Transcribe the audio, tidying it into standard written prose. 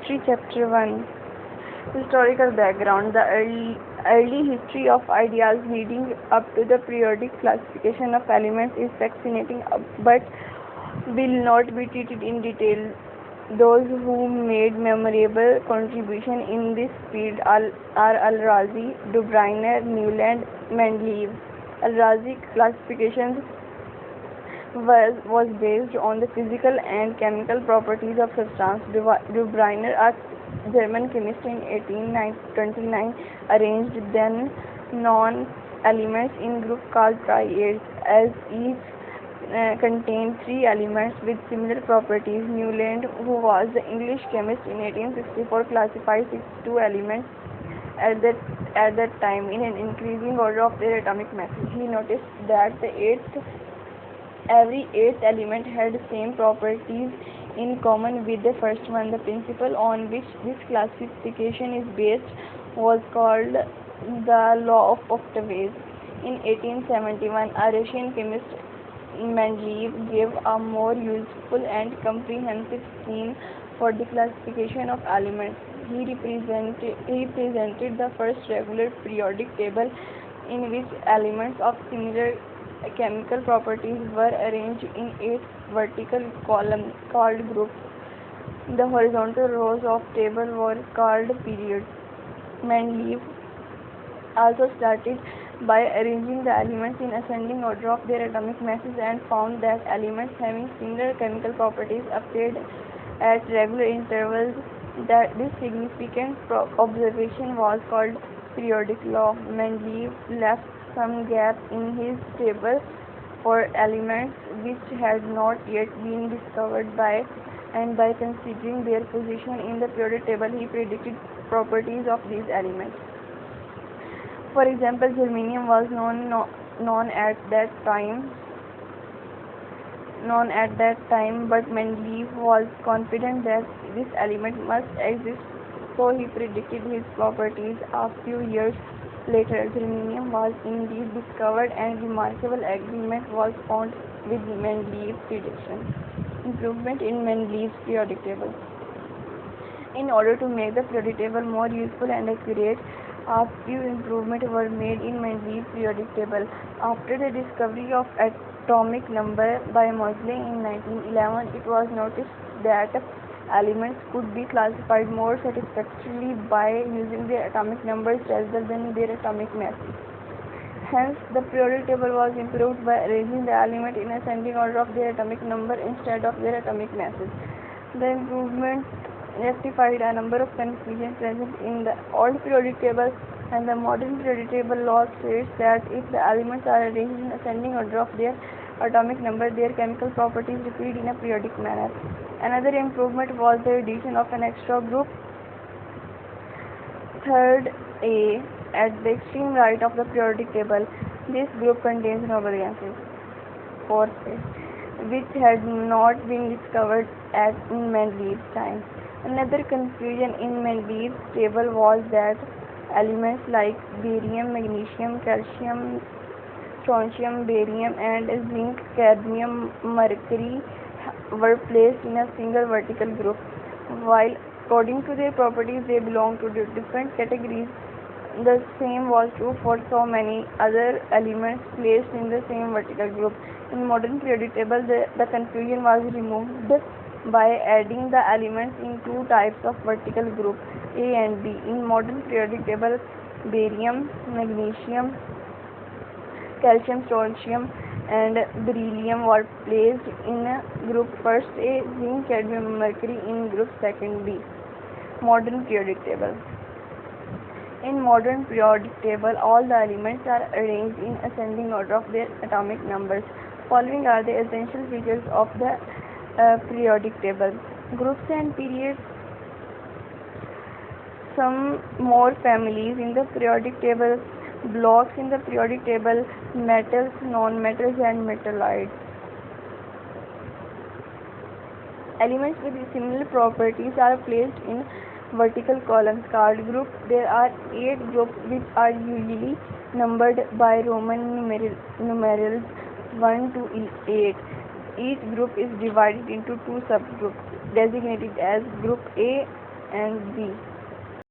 History Chapter 1. Historical background. The early history of ideas leading up to the periodic classification of elements is fascinating, but will not be treated in detail. Those who made memorable contribution in this field are Al-Razi, Dubriner, Newland, Mendeleev. Al-Razi classifications was based on the physical and chemical properties of substance. Dubriner, a German chemist in 1829, arranged then non-elements in group called triads, as each contained three elements with similar properties. Newland, who was the English chemist in 1864, classified 62 elements at that time in an increasing order of their atomic masses. He noticed that every eighth element had the same properties in common with the first one. The principle on which this classification is based was called the law of octaves. In 1871, a Russian chemist Mendeleev gave a more useful and comprehensive scheme for the classification of elements. He presented the first regular periodic table in which elements of similar chemical properties were arranged in 8 vertical columns called groups. The horizontal rows of table were called periods. Mendeleev also started by arranging the elements in ascending order of their atomic masses and found that elements having similar chemical properties appeared at regular intervals. That this significant observation was called periodic law. Mendeleev left some gap in his table for elements which had not yet been discovered by considering their position in the periodic table, he predicted properties of these elements. For example, germanium was known at that time, but Mendeleev was confident that this element must exist, so he predicted his properties. A few years later, germanium was indeed discovered, and remarkable agreement was found with Mendeleev's prediction. Improvement in Mendeleev's periodic table. In order to make the periodic table more useful and accurate, a few improvements were made in Mendeleev's periodic table. After the discovery of atomic number by Moseley in 1911, it was noticed that elements could be classified more satisfactorily by using their atomic numbers rather than their atomic masses. Hence, the periodic table was improved by arranging the elements in ascending order of their atomic number instead of their atomic masses. The improvement rectified a number of confusions present in the old periodic table, and the modern periodic table law states that if the elements are arranged in ascending order of their atomic number, their chemical properties repeat in a periodic manner. Another improvement was the addition of an extra group, third A, at the extreme right of the periodic table. This group contains noble gases, fourth A, which had not been discovered in Mendeleev's time. Another confusion in Mendeleev's table was that elements like barium, magnesium, calcium, strontium, barium, and zinc, cadmium, mercury were placed in a single vertical group, while according to their properties they belong to different categories. The same was true for so many other elements placed in the same vertical group. In modern periodic table, the confusion was removed by adding the elements in two types of vertical groups, A and B. In modern periodic table, barium, magnesium, calcium, strontium, and beryllium were placed in group first A, zinc, cadmium, mercury in group second B. Modern periodic table. In modern periodic table, all the elements are arranged in ascending order of their atomic numbers. Following are the essential features of the periodic table. Groups and periods. Some more families in the periodic table. Blocks in the periodic table: metals, non-metals, and metalloids. Elements with similar properties are placed in vertical columns called groups. There are 8 groups which are usually numbered by Roman numerals 1 to 8. Each group is divided into 2 subgroups designated as Group A and B.